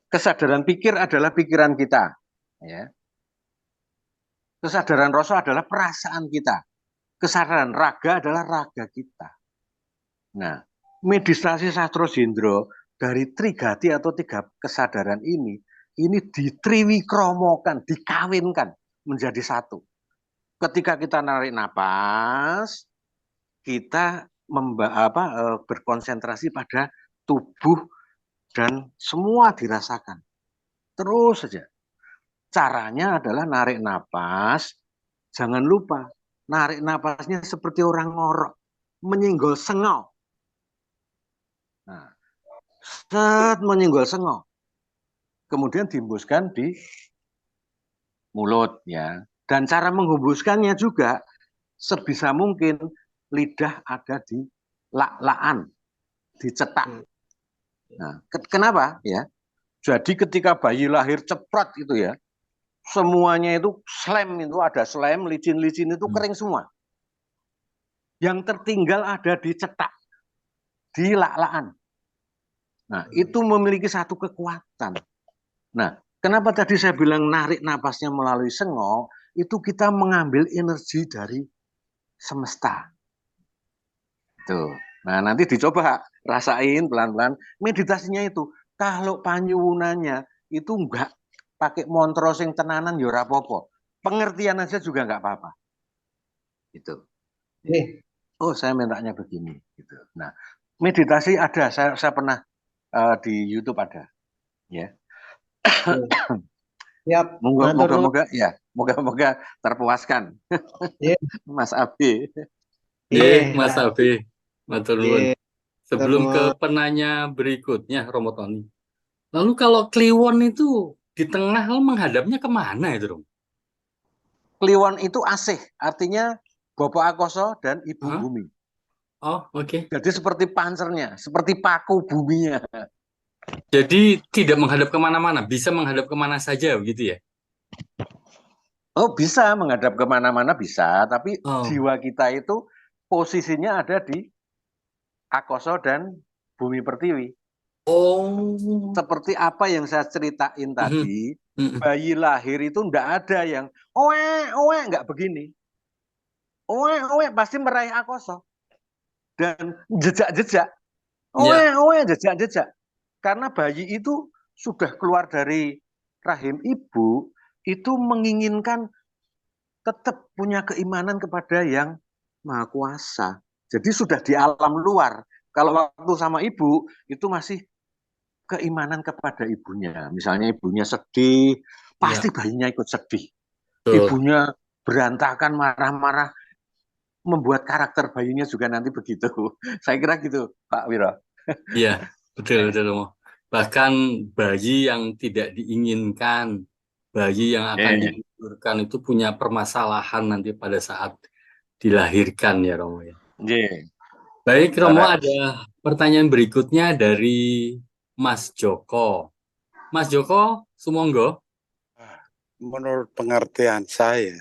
kesadaran pikir adalah pikiran kita, ya. Kesadaran rasa adalah perasaan kita. Kesadaran raga adalah raga kita. Nah, meditasi Sastro Jindro dari Trigati atau 3 kesadaran ini ditriwikromokan, dikawinkan menjadi satu. Ketika kita narik napas, kita berkonsentrasi pada tubuh dan semua dirasakan. Terus saja. Caranya adalah narik napas, jangan lupa narik napasnya seperti orang ngorok, menyinggol sengau. Nah, menyinggol sengau. Kemudian dihembuskan di mulut ya. Dan cara menghembuskannya juga sebisa mungkin lidah ada di lak-lakan, dicetak. Nah, kenapa ya? Jadi ketika bayi lahir cepat itu ya, semuanya itu slam, itu ada slam, licin-licin itu kering semua. Yang tertinggal ada di cetak, di lak-lakan. Nah, itu memiliki satu kekuatan. Nah, Kenapa tadi saya bilang narik napasnya melalui sengok, itu kita mengambil energi dari semesta. Tuh. Nah, nanti dicoba rasain pelan-pelan. Meditasinya itu, kalau panyuwunannya itu enggak pakai montros yang tenanan ya ora apa-apa. Pengertian aja juga enggak apa-apa. Gitu. Nih, Oh, saya mintanya begini gitu. Nah, meditasi ada, saya pernah di YouTube ada, ya. siap, matur nuwun. Moga-moga ya, moga-moga terpuaskan Nggih, Mas Abi. Mas nggih, Abe, matur nuwun. nggih, matur Sebelum ke nuwun. penanya berikutnya, Romo Tony. Lalu kalau Kliwon itu di tengah, lalu menghadapnya kemana itu, Rom? Kliwon itu asih, artinya Bapak Akoso dan Ibu Hah? Bumi. Oh, oke. Jadi seperti pancernya, seperti paku buminya. Jadi tidak menghadap kemana-mana, bisa menghadap kemana saja, begitu ya? Oh, bisa menghadap kemana-mana bisa, tapi Oh, jiwa kita itu posisinya ada di Akoso dan Bumi Pertiwi. oh, Seperti apa yang saya ceritain Mhm, tadi, mhm. bayi lahir itu enggak ada yang oe enggak begini. Oe pasti meraih Akoso dan jejak-jejak. Ya, Oe jejak-jejak. Karena bayi itu sudah keluar dari rahim ibu, itu menginginkan tetap punya keimanan kepada yang Maha Kuasa. Jadi sudah di alam luar. Kalau waktu sama ibu, itu masih keimanan kepada ibunya. Misalnya ibunya sedih, pasti ya, bayinya ikut sedih. betul. Ibunya berantakan, marah-marah, membuat karakter bayinya juga nanti begitu. Saya kira gitu, Pak Wiro. Iya, betul, betul, Romo. Bahkan bayi yang tidak diinginkan, bayi yang akan Eh, digugurkan itu punya permasalahan nanti pada saat dilahirkan ya, Romo ya. yeah. Baik, Romo, ada Leres. pertanyaan berikutnya dari Mas Joko. Mas Joko, sumonggo. Menurut pengertian saya,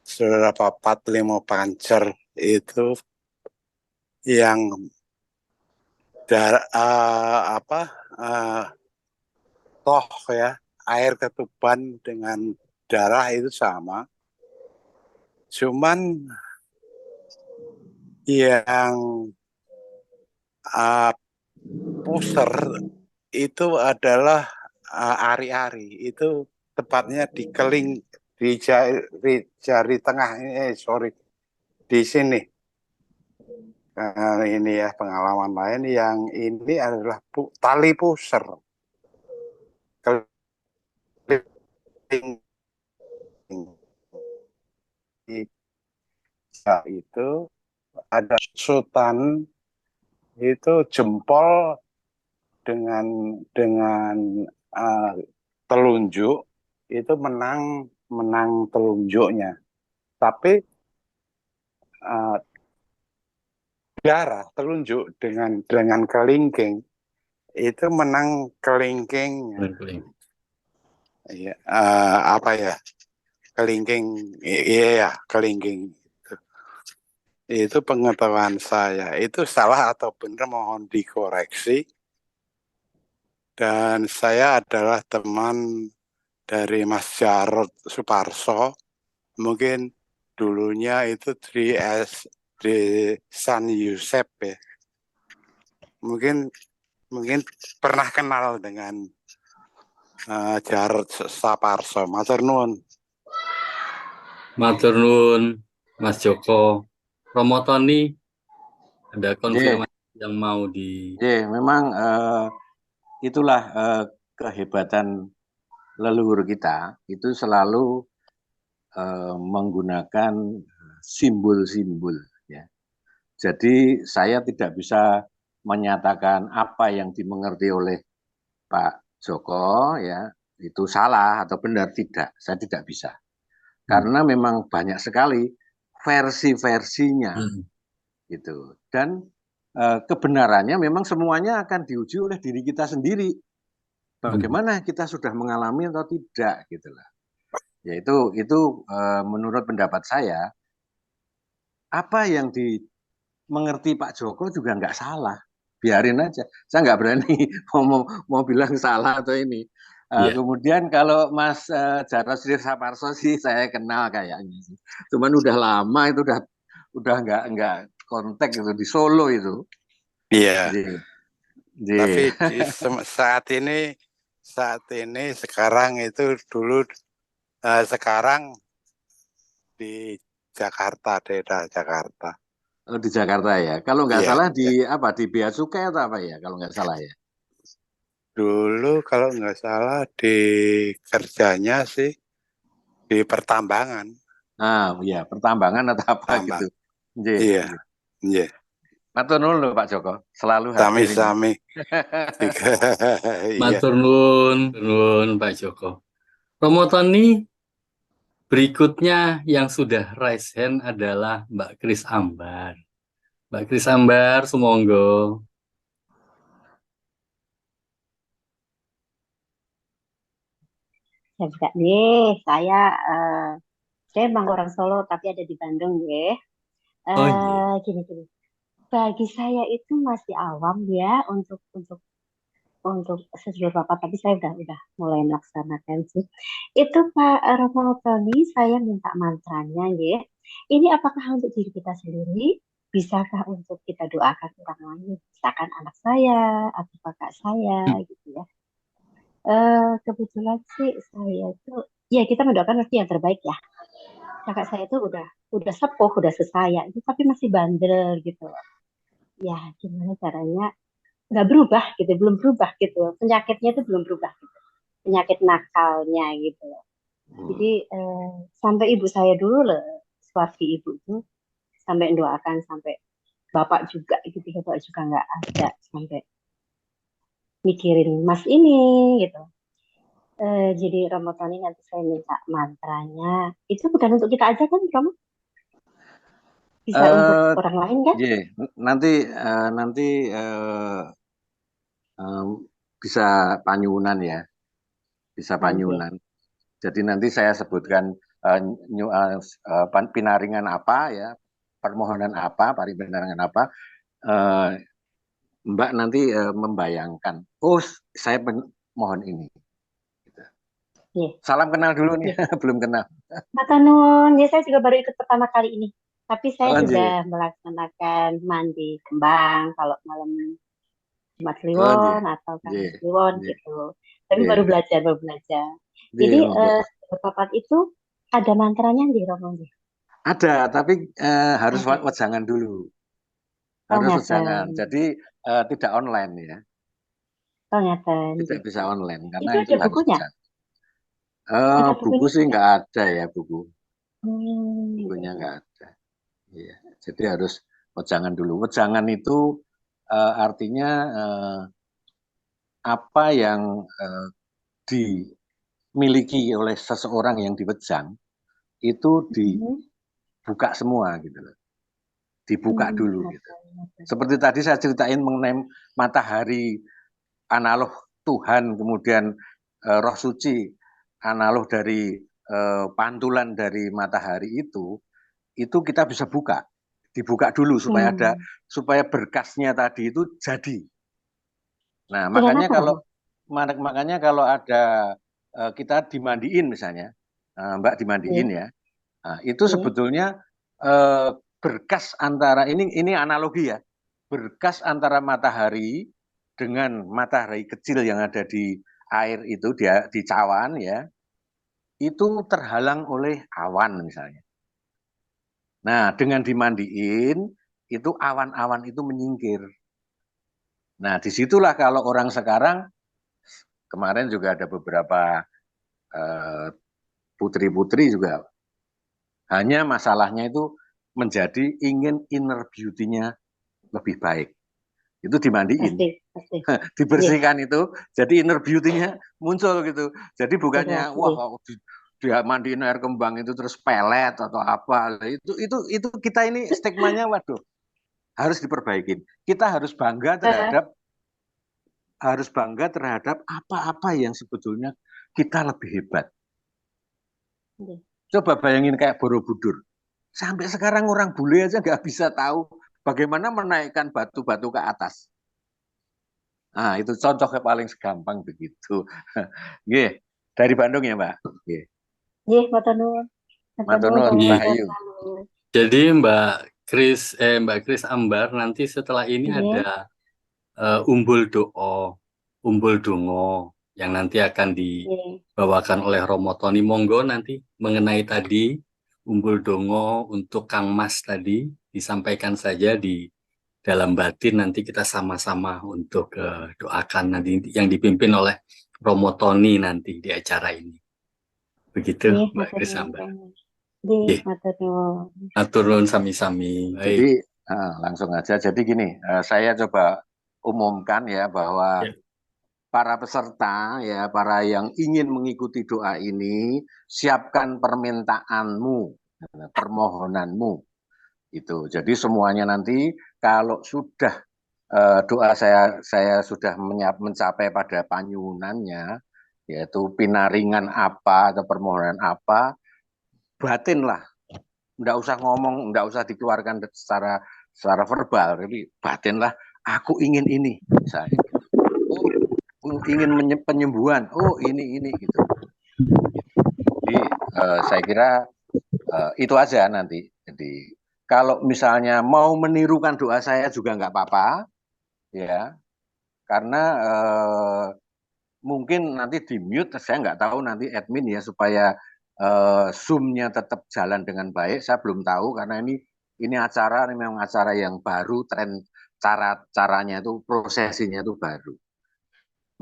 Saudara Papat Limo Pancer itu yang toh ya, air ketuban dengan darah itu sama. Cuman yang puser itu adalah ari-ari. Itu tepatnya di keling, di jari tengah di sini. Ini ya pengalaman lain, yang ini adalah tali puser. Keling itu ada sutan, itu jempol dengan telunjuk itu menang telunjuknya, tapi darah telunjuk dengan kelingking itu menang kelingkingnya. Iya, apa ya, kelingking, iya ya, kelingking itu pengetahuan saya. Itu salah atau benar mohon dikoreksi. Dan saya adalah teman dari Mas Jarod Suparso. Mungkin dulunya itu di San Yusef ya. Mungkin pernah kenal dengan Jarod Suparso. Matur nuwun. Matur nuwun, Mas Joko. Romo Tony, ada Yeah. konfirmasi yang mau di... Yeah, memang itulah kehebatan leluhur kita, itu selalu menggunakan simbol-simbol. Ya. Jadi saya tidak bisa menyatakan apa yang dimengerti oleh Pak Joko ya itu salah atau benar, tidak. Saya tidak bisa. Karena memang banyak sekali versi-versinya gitu. Dan kebenarannya memang semuanya akan diuji oleh diri kita sendiri. Bagaimana kita sudah mengalami atau tidak gitu lah. Ya itu menurut pendapat saya, apa yang dimengerti Pak Joko juga nggak salah. Biarin aja. Saya nggak berani mau bilang salah atau ini. Iya. Kemudian kalau Mas Jarod Saparso sih saya kenal kayaknya sih. Cuman udah lama itu udah nggak kontak itu di Solo itu. Iya. Jadi, Tapi saat ini sekarang itu dulu sekarang di Jakarta, daerah Jakarta. di Jakarta ya. Kalau nggak Iya. salah di apa di Bea Cukai atau apa ya? Kalau nggak salah ya. Dulu kalau nggak salah di kerjanya sih di pertambangan. Nah, ya pertambangan atau apa gitu. Tambang. Nggih, Iya. nggih. Iya. Matur nuwun lho Pak Joko, selalu hadir ini. Sami-sami. Iya. Matur nuwun Pak Joko. Romo Tony, berikutnya yang sudah raise hand adalah Mbak Kris Ambar. Mbak Kris Ambar, sumonggo. Ya juga nih, saya emang orang Solo tapi ada di Bandung ya. Oh iya. Gini. Bagi saya itu masih awam ya untuk sedulur Bapak, tapi saya udah mulai melaksanakan sih. Itu Pak Romo Tony, saya minta mantranya ya. Ini apakah untuk diri kita sendiri? Bisakah untuk kita doakan orang lain? Misalkan anak saya atau kakak saya gitu ya. Kebetulan sih saya itu ya kita mendoakan pasti yang terbaik ya. Kakak saya itu udah sepuh, udah sesaya itu tapi masih bandel gitu. Ya gimana caranya nggak berubah gitu, belum berubah gitu. Penyakitnya itu belum berubah gitu. Penyakit nakalnya gitu. Jadi sampai ibu saya dulu loh, suami ibu itu sampai doakan sampai bapak juga gitu, bapak juga nggak ada sampai mikirin mas ini gitu. Jadi Romo Tony nanti saya minta mantranya. Itu bukan untuk kita aja kan, Romo? Bisa untuk orang lain kan? Iya, nanti bisa panyunan ya, bisa panyunan. Jadi nanti saya sebutkan pinaringan apa ya, permohonan apa, pinaringan apa. Mbak nanti membayangkan, oh saya mohon ini. Yeah. Salam kenal dulu nih, belum kenal. Matanun, ya saya juga baru ikut pertama kali ini. Tapi saya sudah melaksanakan mandi kembang kalau malam Jumat Kliwon atau Kamis Kliwon gitu. Tapi baru belajar. Jadi papat itu ada mantranya di Romo? Ada, tapi harus wejangan dulu. Harus wejangan. Jadi tidak online ya. Tidak bisa online karena itu harus wejangan. Buku sih nggak ada ya buku. Bukunya nggak ada. Iya. Jadi harus wejangan dulu. Wejangan itu artinya apa yang dimiliki oleh seseorang yang diwejang itu dibuka semua gitu loh. Dibuka dulu gitu. Seperti tadi saya ceritain mengenai matahari analog Tuhan, kemudian roh suci analog dari pantulan dari matahari itu kita bisa dibuka dulu supaya berkasnya tadi itu jadi. Nah, makanya kalau ada kita dimandiin misalnya, Mbak dimandiin ya, nah, itu sebetulnya berkas antara ini analogi ya, berkas antara matahari dengan matahari kecil yang ada di air itu di cawan ya, itu terhalang oleh awan misalnya. Nah, dengan dimandiin itu awan-awan itu menyingkir. Nah, disitulah kalau orang sekarang kemarin juga ada beberapa putri-putri juga hanya masalahnya itu menjadi ingin inner beauty-nya lebih baik. Itu dimandiin. Dibersihkan itu, jadi inner beauty-nya muncul gitu. Jadi bukannya wah dia mandiin air kembang itu terus pelet atau apa. Itu kita ini stigmanya waduh harus diperbaikin. Kita harus bangga terhadap apa-apa yang sebetulnya kita lebih hebat. Coba bayangin kayak Borobudur. Sampai sekarang orang bule aja nggak bisa tahu bagaimana menaikkan batu-batu ke atas. Nah, itu contohnya paling gampang begitu. Nggih, dari Bandung ya, Mbak. Nggih. Nggih, matur nuwun. Matur Matur nuwun nuwun, Romo, Nggih. sehat Rahayu. selalu. Jadi Mbak Kris Ambar nanti setelah ini Nggih, ada Umbul Dongo yang nanti akan nggih. dibawakan oleh Romo Tony. Monggo nanti mengenai tadi Umbul Dongo untuk Kang Mas tadi disampaikan saja di dalam batin, nanti kita sama-sama untuk doakan nanti yang dipimpin oleh Romo Tony nanti di acara ini. Begitu Nggih, Mbak matur Kris nuwun Ambar. Romo. Nggih, Nggih. matur nuwun. Atur nuwun sami-sami. Jadi Baik. langsung aja. Jadi gini, saya coba umumkan ya bahwa Ya. para peserta ya, para yang ingin mengikuti doa ini, siapkan permintaanmu, permohonanmu. Itu. Jadi semuanya nanti kalau sudah doa saya sudah mencapai pada panyunannya, yaitu pinaringan apa atau permohonan apa, batinlah. Nggak usah ngomong, nggak usah dikeluarkan secara verbal, tapi batinlah. Aku ingin ini, misalnya. Oh, ingin penyembuhan. Oh, ini gitu. Jadi saya kira itu aja nanti. Jadi kalau misalnya mau menirukan doa saya juga nggak apa-apa, ya, karena mungkin nanti di mute. Saya nggak tahu nanti admin ya supaya Zoom-nya tetap jalan dengan baik. Saya belum tahu karena ini acara, ini memang acara yang baru, tren caranya itu, prosesinya itu baru.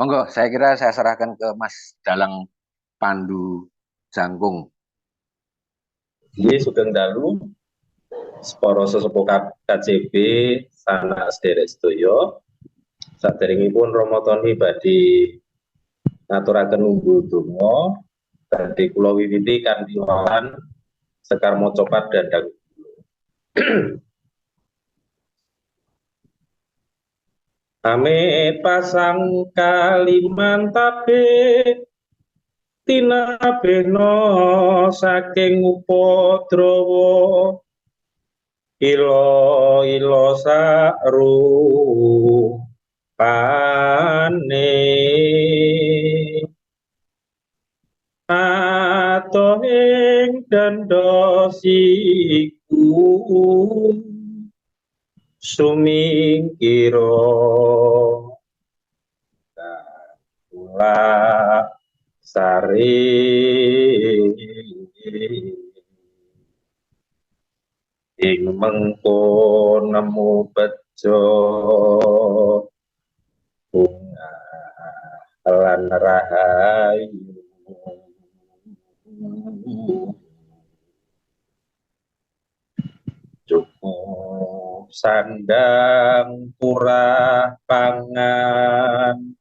Monggo, saya kira saya serahkan ke Mas Dalang Pandu Jangkung. Nggih, sugeng dalu para sesepuh KJB sanak sedherek sedaya. Saderengipun Romo Tony badhe ngaturaken Umbul Donga badhe kula wiwiti kanthi wawan Sekar Maca Padandang. Ame pasang kalimantabe tinabena saking upadrawa ilo saru pane atoh ing dandosiku sumingkira kula sari ing mengko nemu bejo bunga lan rahayu cukup sandang purah pangan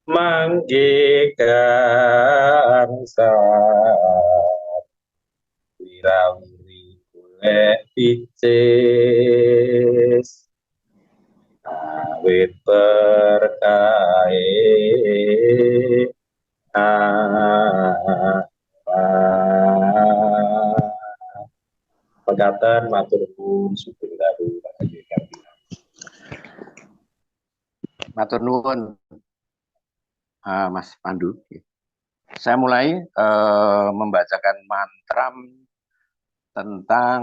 mangke gangsal wirawiri golek picis awit berkae pegatan matur nuwun sugeng dalu. Matur nuwun, Mas Pandu. Saya mulai membacakan mantra tentang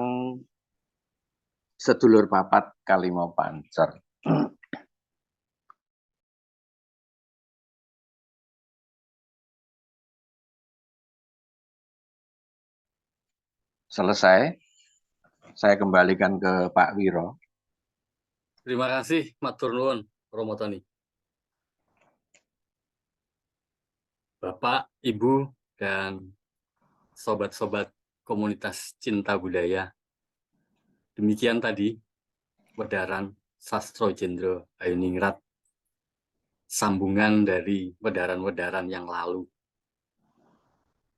sedulur papat kalimo pancer. Selesai, saya kembalikan ke Pak Wiro. Terima kasih matur nuwun Romo Tony. Bapak, Ibu, dan sobat-sobat komunitas cinta budaya. Demikian tadi Wedaran Sastro Jendro Ayuningrat, sambungan dari wedaran-wedaran yang lalu.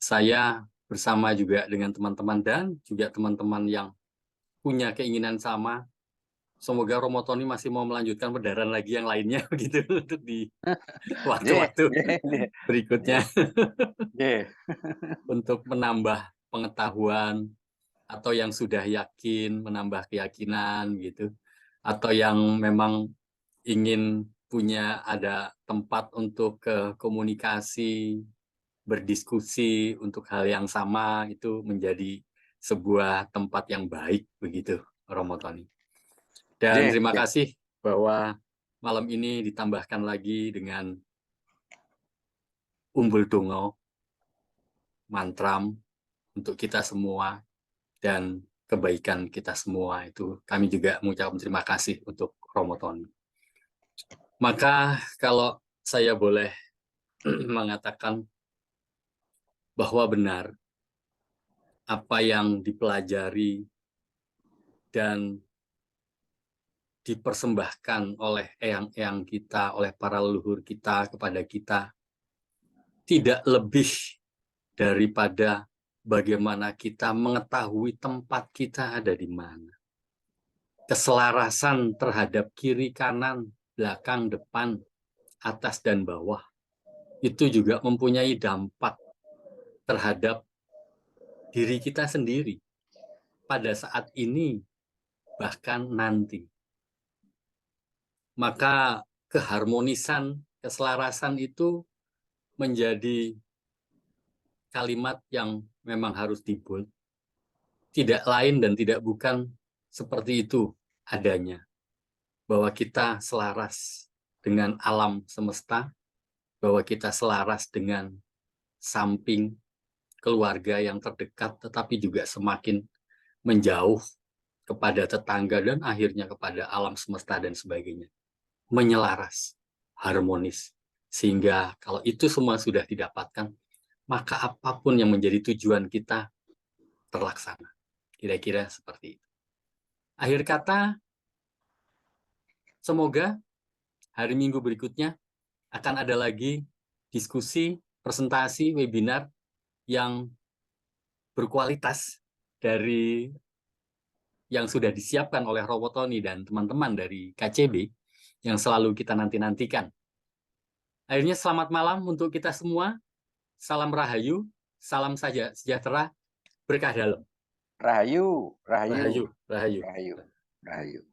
Saya bersama juga dengan teman-teman dan juga teman-teman yang punya keinginan sama. Semoga Romo Tony masih mau melanjutkan wedaran lagi yang lainnya begitu untuk di waktu-waktu berikutnya. Untuk menambah pengetahuan atau yang sudah yakin menambah keyakinan gitu, atau yang memang ingin ada tempat untuk komunikasi, berdiskusi untuk hal yang sama, itu menjadi sebuah tempat yang baik begitu, Romo Tony. Dan Ya, terima ya. kasih bahwa malam ini ditambahkan lagi dengan umbul dongo, mantram untuk kita semua dan kebaikan kita semua. Itu kami juga mengucapkan terima kasih untuk Romo Tony. Maka kalau saya boleh mengatakan bahwa benar apa yang dipelajari dan dipersembahkan oleh eyang-eyang kita, oleh para leluhur kita kepada kita, tidak lebih daripada bagaimana kita mengetahui tempat kita ada di mana. Keselarasan terhadap kiri, kanan, belakang, depan, atas, dan bawah, itu juga mempunyai dampak terhadap diri kita sendiri pada saat ini, bahkan nanti. Maka keharmonisan, keselarasan itu menjadi kalimat yang memang harus dibold. Tidak lain dan tidak bukan seperti itu adanya. Bahwa kita selaras dengan alam semesta, bahwa kita selaras dengan samping keluarga yang terdekat, tetapi juga semakin menjauh kepada tetangga dan akhirnya kepada alam semesta dan sebagainya. Menyelaras, harmonis. Sehingga kalau itu semua sudah didapatkan, maka apapun yang menjadi tujuan kita terlaksana. Kira-kira seperti itu. Akhir kata, semoga hari Minggu berikutnya akan ada lagi diskusi, presentasi, webinar yang berkualitas dari yang sudah disiapkan oleh Romo Tony dan teman-teman dari KCB yang selalu kita nanti-nantikan. Akhirnya selamat malam untuk kita semua. Salam rahayu, salam saja sejahtera, berkah dalam. Rahayu, rahayu, Rahayu, rahayu. rahayu, rahayu.